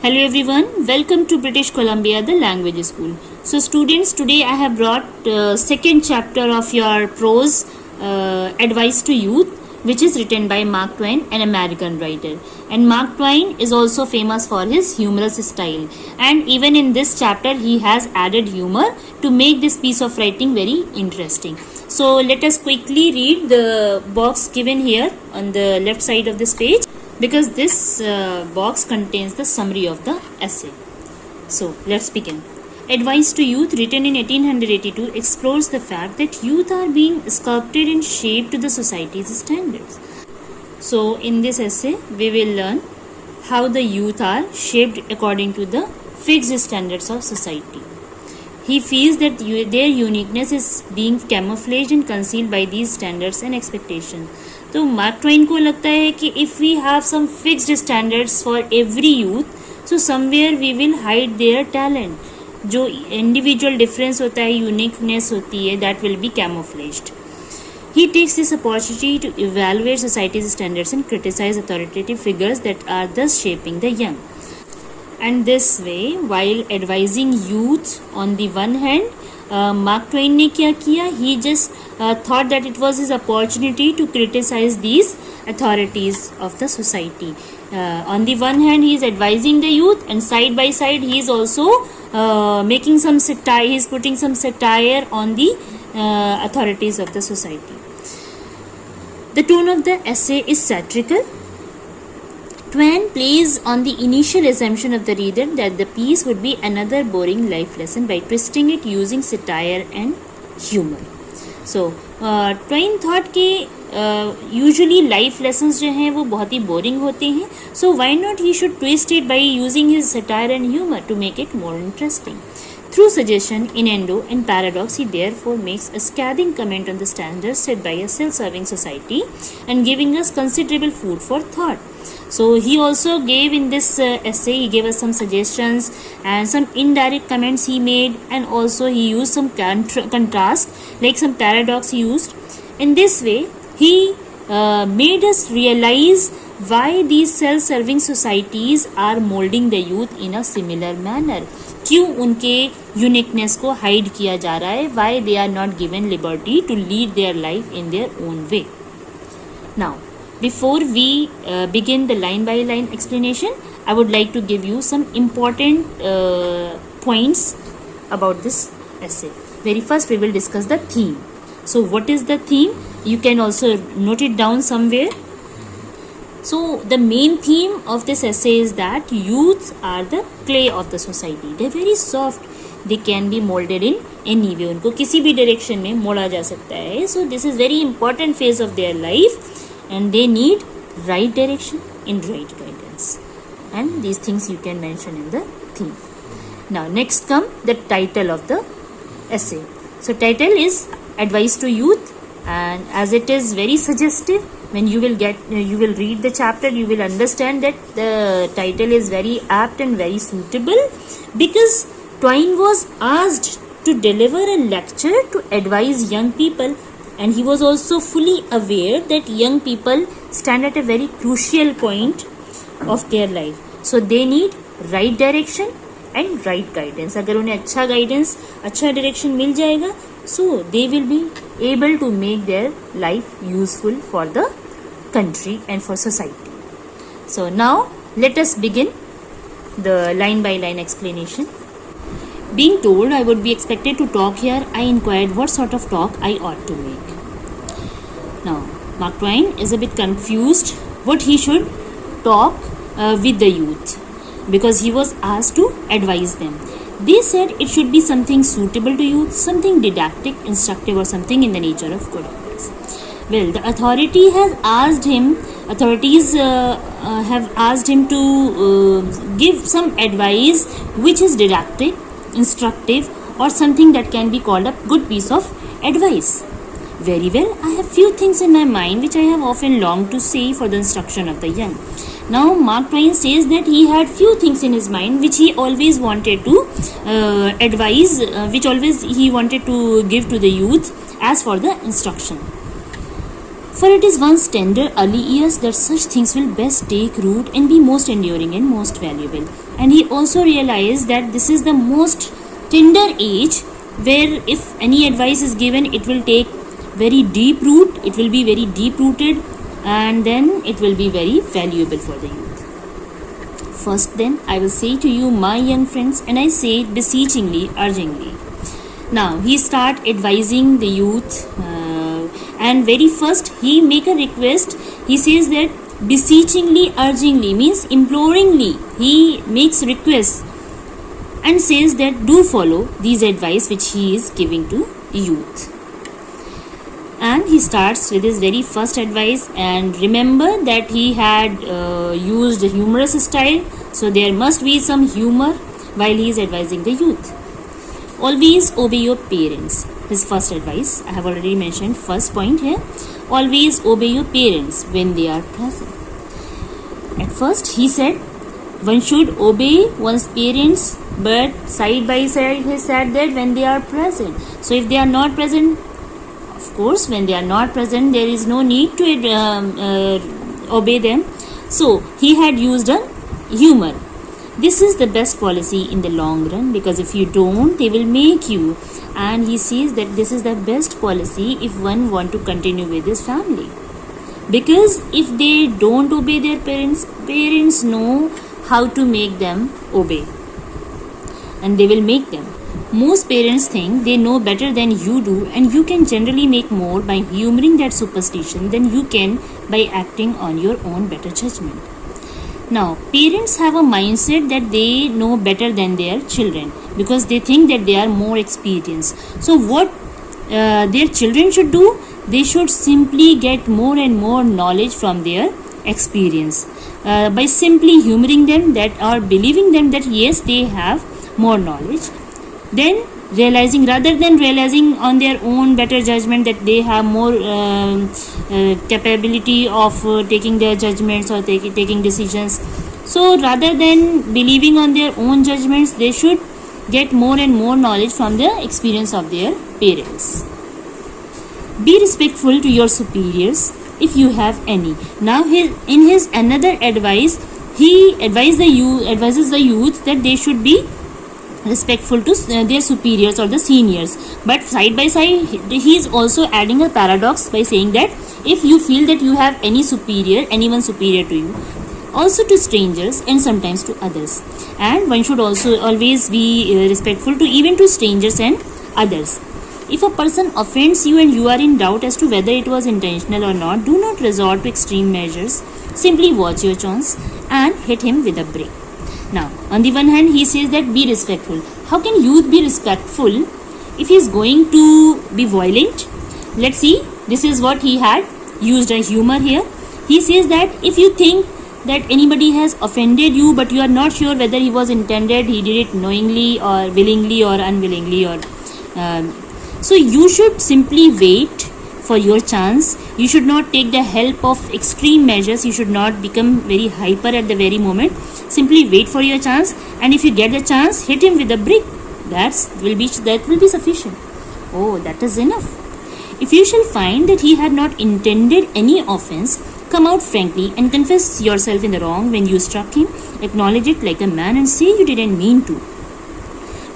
Hello everyone, welcome to British Columbia, the language school. So students, today I have brought second chapter of your prose advice to youth, which is written by Mark Twain, an American writer. And Mark Twain is also famous for his humorous style. And even in this chapter, he has added humor to make this piece of writing very interesting. So let us quickly read the box given here on the left side of this page, because this box contains the summary of the essay. So let's begin. Advice to Youth, written in 1882, explores the fact that youth are being sculpted and shaped to the society's standards. So in this essay, we will learn how the youth are shaped according to the fixed standards of society. He feels that their uniqueness is being camouflaged and concealed by these standards and expectations. तो Mark Twain को लगता है कि if we have some fixed standards for every youth so somewhere we will hide their talent. जो individual difference होता है, uniqueness होती है, that will be camouflaged. He takes this opportunity to evaluate society's standards and criticize authoritative figures that are thus shaping the young. And this way, while advising youth on the one hand, Mark Twain ने क्या किया? He just thought that it was his opportunity to criticize these authorities of the society. On the one hand, he is advising the youth, and side by side, he is also making some satire. He is putting some satire on the authorities of the society. The tone of the essay is satirical. Twain plays on the initial assumption of the reader that the piece would be another boring life lesson by twisting it using satire and humor. So, Twain thought कि usually life lessons जो हैं वो बहुत ही boring होते हैं. So why not he should twist it by using his satire and humor to make it more interesting. Through suggestion, innuendo, and paradox, he therefore makes a scathing comment on the standards set by a self-serving society and giving us considerable food for thought. So he also gave in this essay, he gave us some suggestions and some indirect comments he made, and also he used some contrast, like some paradox he used. In this way, he made us realize why these self-serving societies are molding the youth in a similar manner. क्यों उनके uniqueness को hide किया जा रहा है? Why they are not given liberty to lead their life in their own way. Now, before we begin the line-by-line explanation, I would like to give you some important points about this essay. Very first, we will discuss the theme. So, what is the theme? You can also note it down somewhere. So, the main theme of this essay is that youths are the clay of the society. They are very soft. They can be molded in any way. उनको किसी भी direction में मोड़ा जा सकता है. So, this is very important phase of their life, and they need right direction and right guidance. And these things you can mention in the theme. Now, next come the title of the essay. So, title is Advice to Youth, and as it is very suggestive, when you will read the chapter, you will understand that the title is very apt and very suitable, because Twain was asked to deliver a lecture to advise young people, and he was also fully aware that young people stand at a very crucial point of their life. So they need right direction and right guidance. अगर उन्हें अच्छा guidance, अच्छा direction मिल जाएगा, so they will be able to make their life useful for the country and for society. So now let us begin the line by line explanation. Being told I would be expected to talk here, I inquired what sort of talk I ought to make. Now Mark Twain is a bit confused what he should talk with the youth, because he was asked to advise them. They said it should be something suitable to youth, something didactic, instructive, or something in the nature of good advice. Well, the authorities have asked him to give some advice which is didactic, instructive, or something that can be called a good piece of advice. Very well, I have few things in my mind which I have often longed to say for the instruction of the young. Now, Mark Twain says that he had few things in his mind which he always wanted to advise, he wanted to give to the youth as for the instruction. For it is one's tender early years that such things will best take root and be most enduring and most valuable. And he also realized that this is the most tender age where if any advice is given, it will take very deep root, it will be very deep rooted, and then it will be very valuable for the youth. First then, I will say to you, my young friends, and I say it beseechingly, urgingly. Now, he start advising the youth, and very first, he make a request. He says that beseechingly, urgingly means imploringly. He makes requests and says that do follow these advice which he is giving to youth. And he starts with his very first advice, and remember that he had used a humorous style, so there must be some humor while he is advising the youth. Always obey your parents. His first advice, I have already mentioned first point here. Always obey your parents when they are present. At first he said one should obey one's parents, but side by side he said that when they are present. So if they are not present, of course, when they are not present, there is no need to obey them. So he had used a humor. This is the best policy in the long run, because if you don't, they will make you. And he says that this is the best policy if one want to continue with his family. Because if they don't obey their parents, parents know how to make them obey. And they will make them. Most parents think they know better than you do, and you can generally make more by humoring that superstition than you can by acting on your own better judgment. Now, parents have a mindset that they know better than their children because they think that they are more experienced. So what their children should do, they should simply get more and more knowledge from their experience by simply humoring them that or believing them that yes, they have more knowledge. Then rather than realizing on their own better judgment that they have more capability of taking their judgments or taking decisions. So rather than believing on their own judgments, they should get more and more knowledge from the experience of their parents. Be respectful to your superiors if you have any. Now in his another advice, he advises the youth that they should be respectful to their superiors or the seniors, but side by side he is also adding a paradox by saying that if you feel that you have anyone superior to you, also to strangers and sometimes to others, and one should also always be respectful to even to strangers and others. If a person offends you and you are in doubt as to whether it was intentional or not, do not resort to extreme measures. Simply watch your chance and hit him with a brick. Now, on the one hand, he says that be respectful. How can youth be respectful if he is going to be violent? Let's see. This is what he had used a humor here. He says that if you think that anybody has offended you, but you are not sure whether he was intended, he did it knowingly or willingly or unwillingly, or so you should simply wait for your chance. You should not take the help of extreme measures. You should not become very hyper at the very moment. Simply wait for your chance, and if you get the chance, hit him with a brick. That will be sufficient. Oh, that is enough. If you shall find that he had not intended any offense, come out frankly and confess yourself in the wrong when you struck him. Acknowledge it like a man and say you didn't mean to.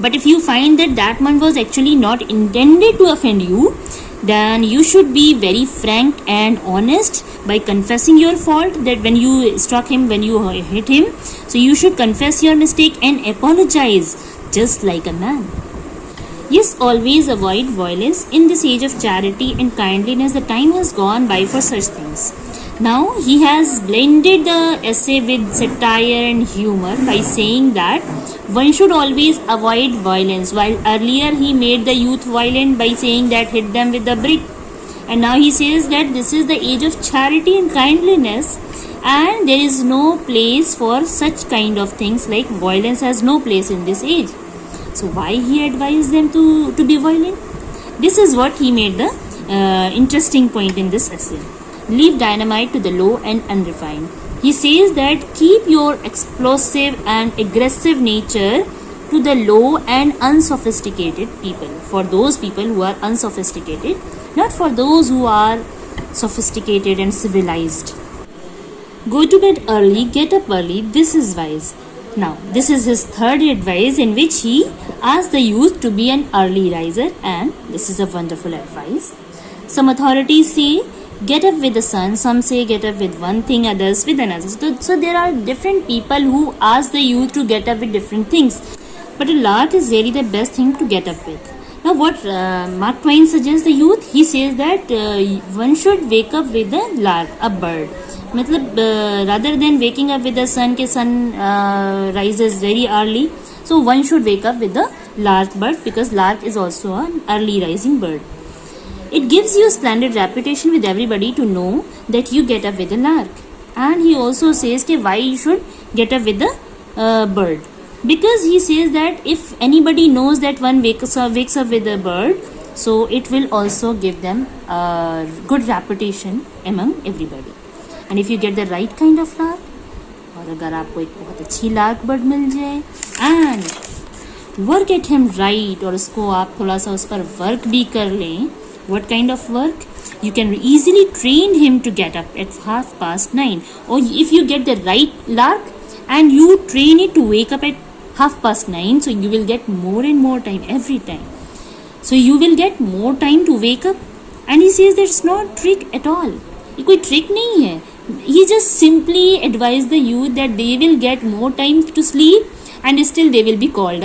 But if you find that that man was actually not intended to offend you, then you should be very frank and honest by confessing your fault, that when you struck him, when you hit him, so you should confess your mistake and apologize just like a man. Yes, always avoid violence. In this age of charity and kindliness, the time has gone by for such things. Now he has blended the essay with satire and humor by saying that one should always avoid violence, while earlier he made the youth violent by saying that hit them with the brick, and now he says that this is the age of charity and kindliness, and there is no place for such kind of things, like violence has no place in this age. So why he advised them to be violent? This is what he made the interesting point in this essay. Leave dynamite to the low and unrefined. He says that keep your explosive and aggressive nature to the low and unsophisticated people. For those people who are unsophisticated, not for those who are sophisticated and civilized. Go to bed early, get up early, this is wise. Now, this is his third advice in which he asks the youth to be an early riser, and this is a wonderful advice. Some authorities say get up with the sun, some say get up with one thing, others with another. So there are different people who ask the youth to get up with different things. But a lark is really the best thing to get up with. Now what Mark Twain suggests the youth, he says that one should wake up with a lark, a bird. मतलब rather than waking up with the sun, के sun rises very early, so one should wake up with the lark bird, because lark is also an early rising bird. It gives you a splendid reputation with everybody to know that you get up with a lark. And he also says कि why you should get up with the bird, because he says that if anybody knows that one wakes up with a bird, so it will also give them a good reputation among everybody. And if you get the right kind of lark, और अगर आपको एक बहुत अच्छी lark bird मिल जाए, and work at him right, और उसको आप थोड़ा सा उस पर work भी कर लें, what kind of work? You can easily train him to get up at 9:30. Or if you get the right lark and you train it to wake up at 9:30, so you will get more and more time every time. So you will get more time to wake up. And he says that's not trick at all. ये कोई trick नहीं है. He just simply advised the youth that they will get more time to sleep and still they will be called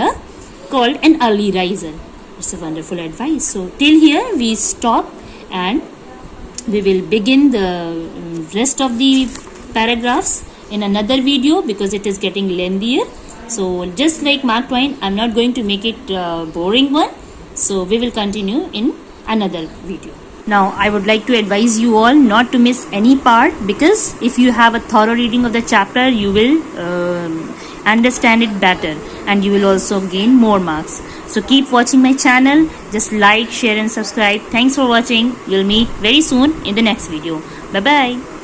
an early riser. It's a wonderful advice. So till here we stop, and we will begin the rest of the paragraphs in another video because it is getting lengthier. So just like Mark Twain, I'm not going to make it a boring one. So we will continue in another video. Now I would like to advise you all not to miss any part, because if you have a thorough reading of the chapter, you will understand it better and you will also gain more marks. So keep watching my channel. Just like, share and subscribe. Thanks for watching. We'll meet very soon in the next video. Bye bye.